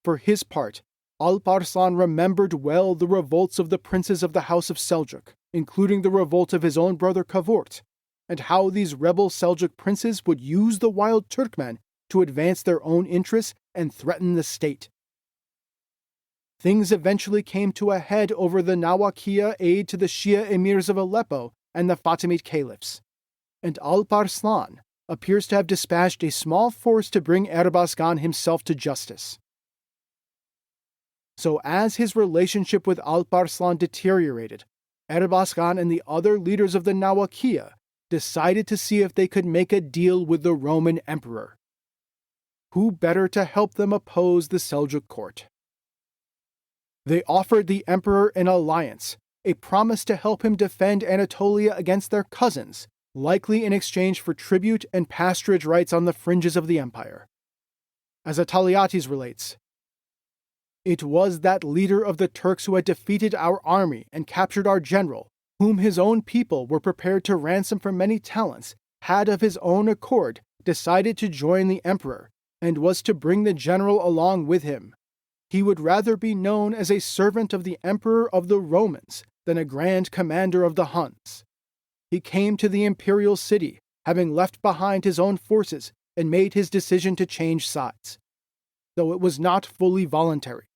For his part, Alp Arslan remembered well the revolts of the princes of the House of Seljuk, including the revolt of his own brother Kavurt, and how these rebel Seljuk princes would use the wild Turkmen to advance their own interests and threaten the state. things eventually came to a head over the Nawakiyya aid to the Shia Emirs of Aleppo and the Fatimid Caliphs, and Alp Arslan appears to have dispatched a small force to bring Erbasgan himself to justice. So as his relationship with Alp Arslan deteriorated, Erbasgan and the other leaders of the Nawakiyya decided to see if they could make a deal with the Roman emperor. Who better to help them oppose the Seljuk Court? They offered the emperor an alliance, a promise to help him defend Anatolia against their cousins, likely in exchange for tribute and pasturage rights on the fringes of the empire. As Ataliates relates, "It was that leader of the Turks who had defeated our army and captured our general, whom his own people were prepared to ransom for many talents, had of his own accord decided to join the emperor, and was to bring the general along with him. He would rather be known as a servant of the emperor of the Romans than a grand commander of the Huns. He came to the imperial city, having left behind his own forces, and made his decision to change sides, though it was not fully voluntary.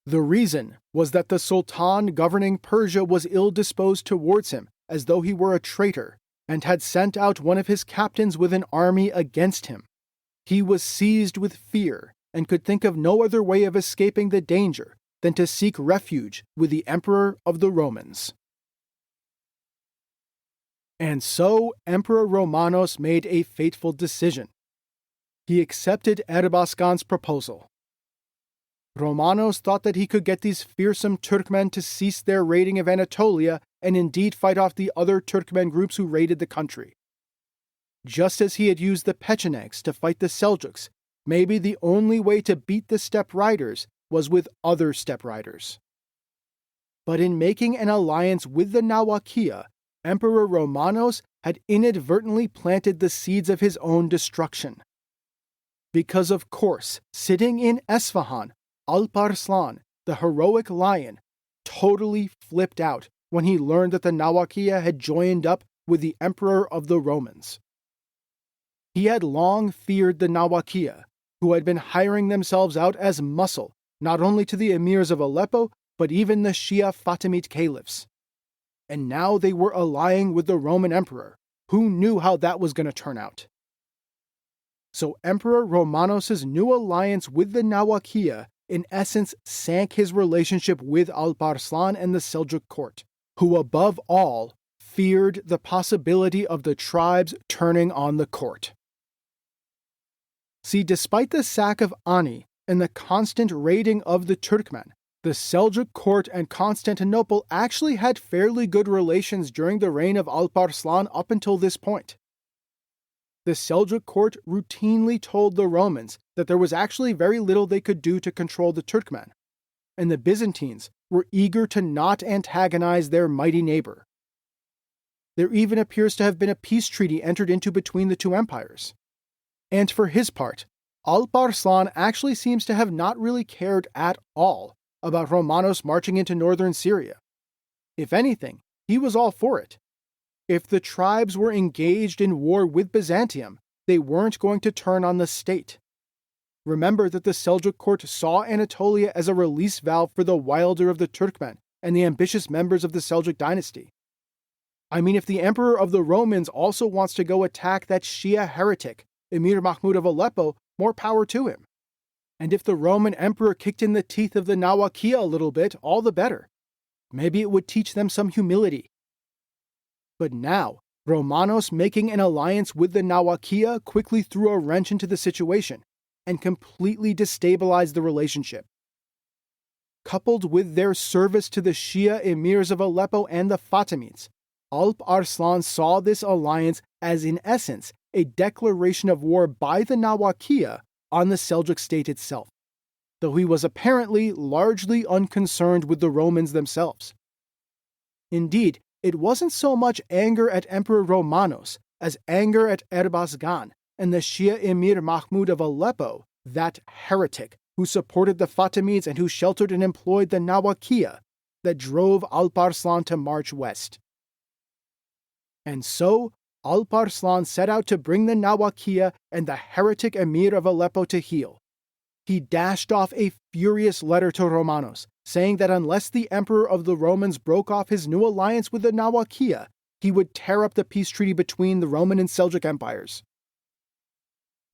The reason was that the Sultan governing Persia was ill-disposed towards him, as though he were a traitor, and had sent out one of his captains with an army against him. He was seized with fear, and could think of no other way of escaping the danger than to seek refuge with the Emperor of the Romans." And so Emperor Romanos made a fateful decision. He accepted Erbasgan's proposal. Romanos thought that he could get these fearsome Turkmen to cease their raiding of Anatolia and indeed fight off the other Turkmen groups who raided the country. Just as he had used the Pechenegs to fight the Seljuks, maybe the only way to beat the steppe riders was with other steppe riders. But in making an alliance with the Nawakiyya, Emperor Romanos had inadvertently planted the seeds of his own destruction. Because of course, sitting in Esfahan, Alp Arslan, the heroic lion, totally flipped out when he learned that the Nawakiyya had joined up with the Emperor of the Romans. He had long feared the Nawakiyya, who had been hiring themselves out as muscle, not only to the Emirs of Aleppo, but even the Shia Fatimid Caliphs. And now they were allying with the Roman emperor. Who knew how that was going to turn out? So Emperor Romanos' new alliance with the Nawakiyya in essence sank his relationship with Alp Arslan and the Seljuk Court, who above all feared the possibility of the tribes turning on the court. See, despite the sack of Ani and the constant raiding of the Turkmen, the Seljuk Court and Constantinople actually had fairly good relations during the reign of Alp Arslan up until this point. The Seljuk Court routinely told the Romans that there was actually very little they could do to control the Turkmen, and the Byzantines were eager to not antagonize their mighty neighbor. There even appears to have been a peace treaty entered into between the two empires. And for his part, Alp Arslan actually seems to have not really cared at all about Romanos marching into northern Syria. If anything, he was all for it. If the tribes were engaged in war with Byzantium, they weren't going to turn on the state. Remember that the Seljuk Court saw Anatolia as a release valve for the wilder of the Turkmen and the ambitious members of the Seljuk dynasty. I mean, if the Emperor of the Romans also wants to go attack that Shia heretic, Emir Mahmud of Aleppo, more power to him. And if the Roman Emperor kicked in the teeth of the Nawakiyya a little bit, all the better. Maybe it would teach them some humility. But now, Romanos making an alliance with the Nawakiyya quickly threw a wrench into the situation and completely destabilized the relationship. Coupled with their service to the Shia Emirs of Aleppo and the Fatimids, Alp Arslan saw this alliance as in essence a declaration of war by the Nawakiyya on the Seljuk state itself, though he was apparently largely unconcerned with the Romans themselves. Indeed, it wasn't so much anger at Emperor Romanos as anger at Erbasgan and the Shia Emir Mahmud of Aleppo, that heretic who supported the Fatimids and who sheltered and employed the Nawakiyya, that drove Alp Arslan to march west. And so, Alp Arslan set out to bring the Nawakiyya and the heretic Emir of Aleppo to heel. He dashed off a furious letter to Romanos, saying that unless the Emperor of the Romans broke off his new alliance with the Nawakiyya, he would tear up the peace treaty between the Roman and Seljuk empires.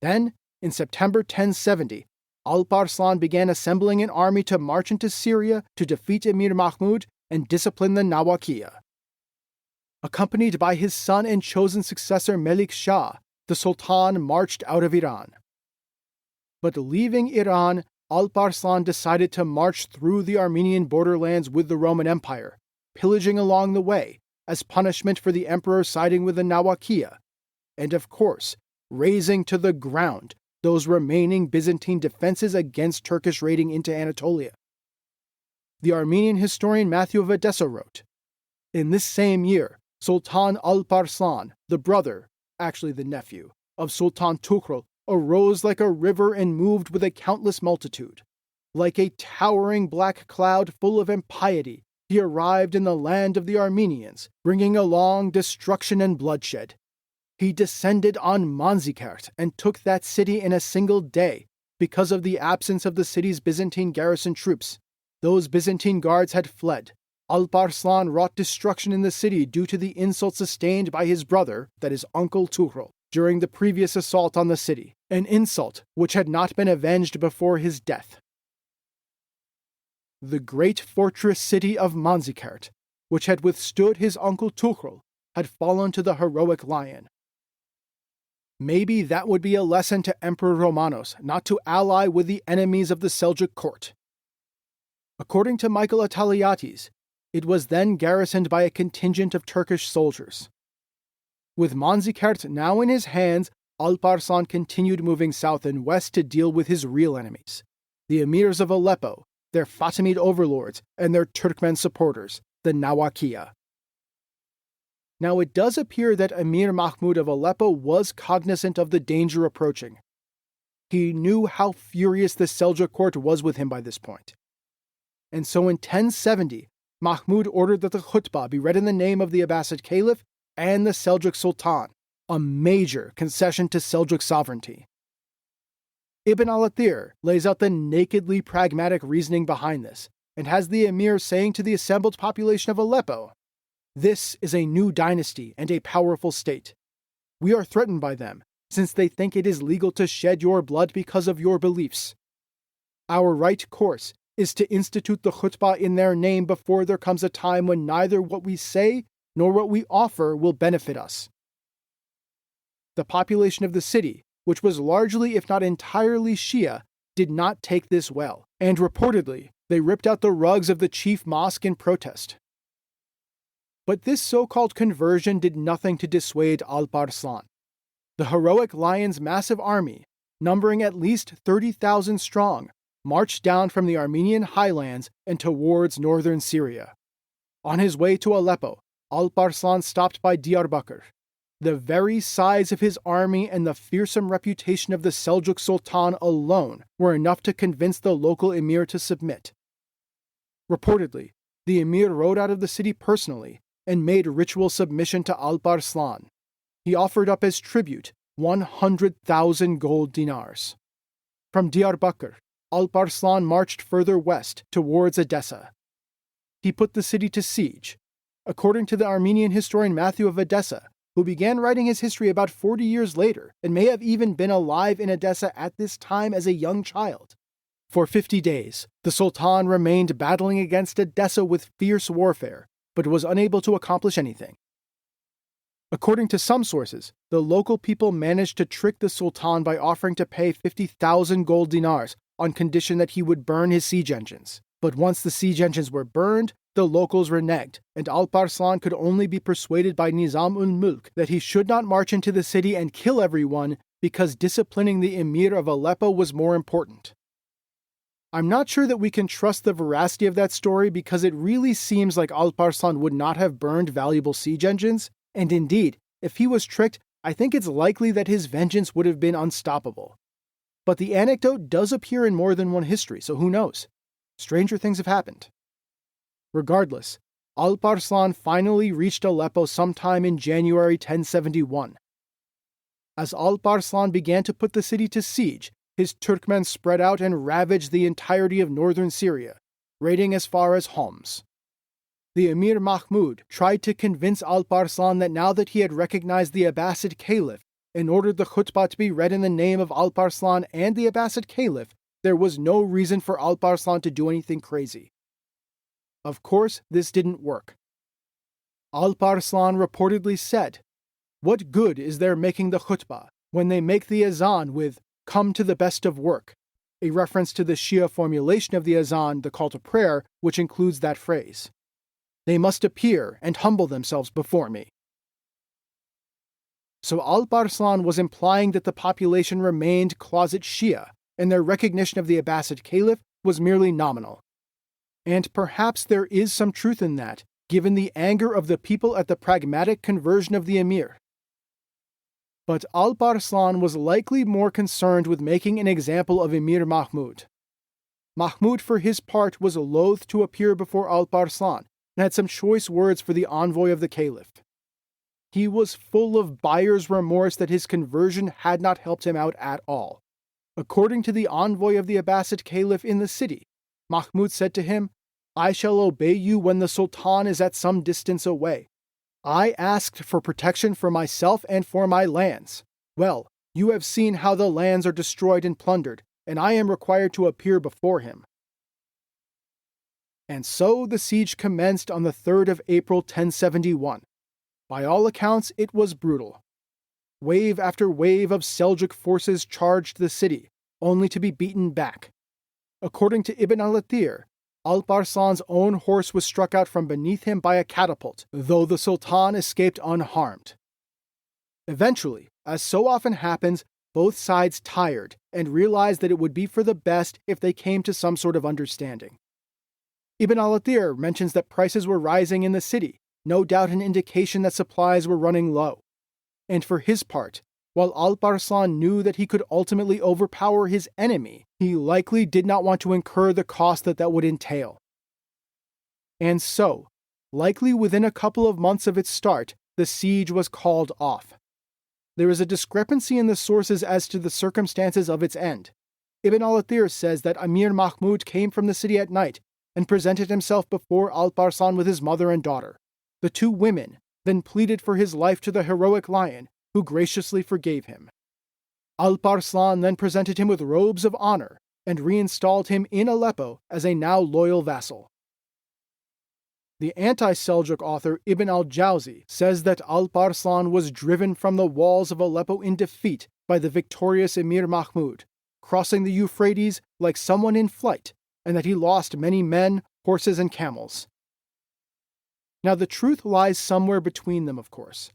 Then, in September 1070, Alp Arslan began assembling an army to march into Syria to defeat Emir Mahmud and discipline the Nawakiyya. Accompanied by his son and chosen successor Melik Shah, the Sultan marched out of Iran. But leaving Iran, Alp Arslan decided to march through the Armenian borderlands with the Roman Empire, pillaging along the way as punishment for the emperor siding with the Nawakiyya, and of course, razing to the ground those remaining Byzantine defenses against Turkish raiding into Anatolia. The Armenian historian Matthew of Edessa wrote, "In this same year, Sultan Alp Arslan, the brother, actually the nephew, of Sultan Tukhrul, arose like a river and moved with a countless multitude. Like a towering black cloud full of impiety, he arrived in the land of the Armenians, bringing along destruction and bloodshed. He descended on Manzikert and took that city in a single day because of the absence of the city's Byzantine garrison troops. Those Byzantine guards had fled. Alp Arslan wrought destruction in the city due to the insult sustained by his brother, that is Uncle Tukhrul, during the previous assault on the city, an insult which had not been avenged before his death. The great fortress city of Manzikert, which had withstood his uncle Tukhrul, had fallen to the heroic lion. Maybe that would be a lesson to Emperor Romanos not to ally with the enemies of the Seljuk Court. According to Michael Ataliates, it was then garrisoned by a contingent of Turkish soldiers. With Manzikert now in his hands, Alp Arslan continued moving south and west to deal with his real enemies, the Emirs of Aleppo, their Fatimid overlords, and their Turkmen supporters, the Nawakiyya. Now it does appear that Emir Mahmud of Aleppo was cognizant of the danger approaching. He knew how furious the Seljuk court was with him by this point. And so in 1070, Mahmud ordered that the khutbah be read in the name of the Abbasid Caliph and the Seljuk Sultan, a major concession to Seljuk sovereignty. Ibn al-Athir lays out the nakedly pragmatic reasoning behind this, and has the emir saying to the assembled population of Aleppo, "This is a new dynasty and a powerful state. We are threatened by them, since they think it is legal to shed your blood because of your beliefs. Our right course is to institute the khutbah in their name before there comes a time when neither what we say nor what we offer will benefit us." The population of the city, which was largely if not entirely Shia, did not take this well, and reportedly, they ripped out the rugs of the chief mosque in protest. But this so-called conversion did nothing to dissuade Alp Arslan. The heroic lion's massive army, numbering at least 30,000 strong, marched down from the Armenian highlands and towards northern Syria. On his way to Aleppo, Alp Arslan stopped by Diyarbakir. The very size of his army and the fearsome reputation of the Seljuk Sultan alone were enough to convince the local emir to submit. Reportedly, the emir rode out of the city personally and made ritual submission to Alp Arslan. He offered up as tribute 100,000 gold dinars. From Diyarbakir, Alp Arslan marched further west towards Edessa. He put the city to siege. According to the Armenian historian Matthew of Edessa, who began writing his history about 40 years later and may have even been alive in Edessa at this time as a young child. For 50 days, the Sultan remained battling against Edessa with fierce warfare, but was unable to accomplish anything. According to some sources, the local people managed to trick the Sultan by offering to pay 50,000 gold dinars on condition that he would burn his siege engines. But once the siege engines were burned, the locals reneged, and Alp Arslan could only be persuaded by Nizam-ul-Mulk that he should not march into the city and kill everyone because disciplining the Emir of Aleppo was more important. I'm not sure that we can trust the veracity of that story because it really seems like Alp Arslan would not have burned valuable siege engines, and indeed, if he was tricked, I think it's likely that his vengeance would have been unstoppable. But the anecdote does appear in more than one history, so who knows? Stranger things have happened. Regardless, Alp Arslan finally reached Aleppo sometime in January 1071. As Alp Arslan began to put the city to siege, his Turkmen spread out and ravaged the entirety of northern Syria, raiding as far as Homs. The Emir Mahmud tried to convince Alp Arslan that now that he had recognized the Abbasid Caliph and ordered the khutbah to be read in the name of Alp Arslan and the Abbasid Caliph, there was no reason for Alp Arslan to do anything crazy. Of course, this didn't work. Alp Arslan reportedly said, "What good is there making the khutbah when they make the azan with 'come to the best of work'," a reference to the Shia formulation of the azan, the call to prayer, which includes that phrase. "They must appear and humble themselves before me." So Alp Arslan was implying that the population remained closet Shia, and their recognition of the Abbasid Caliph was merely nominal. And perhaps there is some truth in that, given the anger of the people at the pragmatic conversion of the emir. But Alp Arslan was likely more concerned with making an example of Emir Mahmud. Mahmud, for his part, was loath to appear before Alp Arslan and had some choice words for the envoy of the caliph. He was full of buyer's remorse that his conversion had not helped him out at all. According to the envoy of the Abbasid Caliph in the city, Mahmud said to him, "I shall obey you when the Sultan is at some distance away. I asked for protection for myself and for my lands. Well, you have seen how the lands are destroyed and plundered, and I am required to appear before him." And so the siege commenced on the 3rd of April 1071. By all accounts, it was brutal. Wave after wave of Seljuk forces charged the city, only to be beaten back. According to Ibn al-Athir, Alp Arslan's own horse was struck out from beneath him by a catapult, though the Sultan escaped unharmed. Eventually, as so often happens, both sides tired and realized that it would be for the best if they came to some sort of understanding. Ibn al-Athir mentions that prices were rising in the city, no doubt an indication that supplies were running low. And for his part, while Alp Arslan knew that he could ultimately overpower his enemy, he likely did not want to incur the cost that would entail. And so, likely within a couple of months of its start, the siege was called off. There is a discrepancy in the sources as to the circumstances of its end. Ibn al-Athir says that Emir Mahmud came from the city at night and presented himself before Alp Arslan with his mother and daughter. The two women then pleaded for his life to the heroic lion, who graciously forgave him. Alp Arslan then presented him with robes of honor and reinstalled him in Aleppo as a now loyal vassal. The anti-Seljuk author Ibn al-Jawzi says that Alp Arslan was driven from the walls of Aleppo in defeat by the victorious Emir Mahmud, crossing the Euphrates like someone in flight, and that he lost many men, horses, and camels. Now, the truth lies somewhere between them, of course.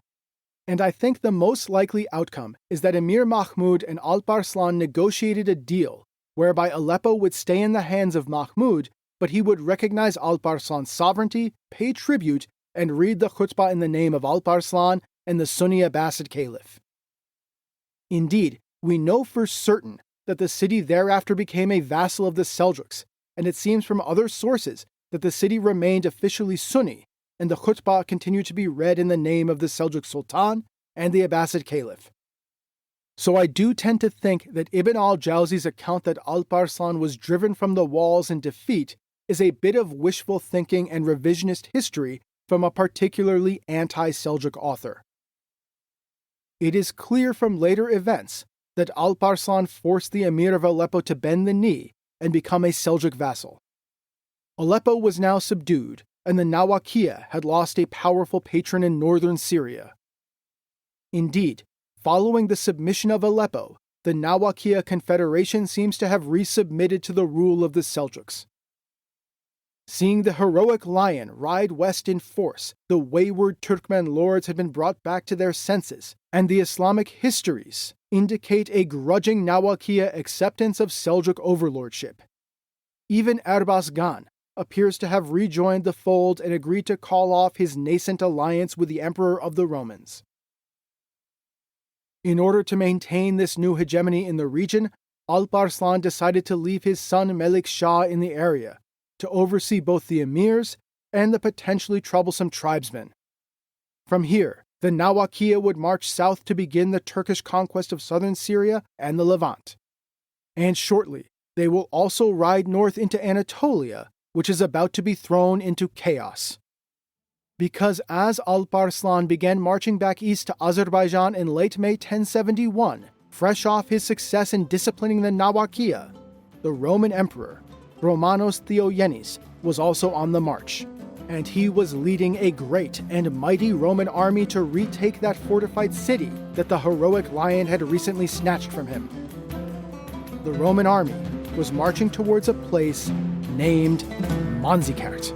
And I think the most likely outcome is that Emir Mahmud and Alp Arslan negotiated a deal whereby Aleppo would stay in the hands of Mahmud, but he would recognize Alp Arslan's sovereignty, pay tribute, and read the khutbah in the name of Alp Arslan and the Sunni Abbasid Caliph. Indeed, we know for certain that the city thereafter became a vassal of the Seljuks, and it seems from other sources that the city remained officially Sunni, and the khutbah continued to be read in the name of the Seljuk Sultan and the Abbasid Caliph. So I do tend to think that Ibn al-Jawzi's account that Alp Arslan was driven from the walls in defeat is a bit of wishful thinking and revisionist history from a particularly anti-Seljuk author. It is clear from later events that Alp Arslan forced the Emir of Aleppo to bend the knee and become a Seljuk vassal. Aleppo was now subdued, and the Nawakiyya had lost a powerful patron in northern Syria. Indeed, following the submission of Aleppo, the Nawakiyya confederation seems to have resubmitted to the rule of the Seljuks. Seeing the heroic lion ride west in force, the wayward Turkmen lords had been brought back to their senses, and the Islamic histories indicate a grudging Nawakiyya acceptance of Seljuk overlordship. Even Erbasgan appears to have rejoined the fold and agreed to call off his nascent alliance with the Emperor of the Romans. In order to maintain this new hegemony in the region, Alp Arslan decided to leave his son Melik Shah in the area, to oversee both the emirs and the potentially troublesome tribesmen. From here, the Nawakiyya would march south to begin the Turkish conquest of southern Syria and the Levant. And shortly, they will also ride north into Anatolia, which is about to be thrown into chaos. Because as Alp Arslan began marching back east to Azerbaijan in late May 1071, fresh off his success in disciplining the Nawakiyya, the Roman Emperor, Romanos Diogenes, was also on the march, and he was leading a great and mighty Roman army to retake that fortified city that the heroic lion had recently snatched from him. The Roman army was marching towards a place named Manzikert.